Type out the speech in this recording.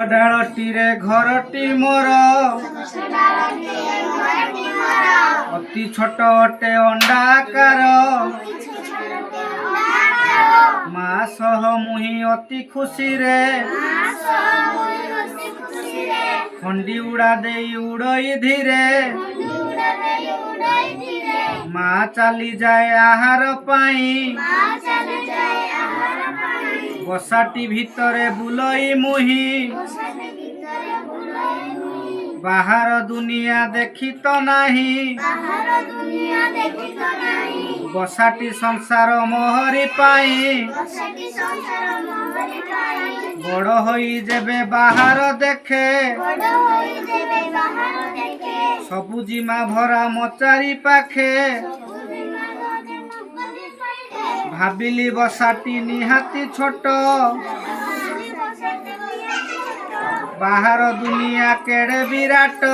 डालटीरे घरटी मोर अति छोट अटे अंडाकार माँ सह मुही अति खुशी रे खंडी उड़ा दे उड़ई धीरे माँ चली जाए आहार पाई बसाटी भितरे बुलई मुही बाहर दुनिया देखी तो नहीं बसाटी संसार मोहरी पाई बड़ होई जेबे बाहर देखे सबुजिमा भरा मचारी पाखे भाविली बसाटी निहाती छोट बाहर दुनिया केड़े विराट।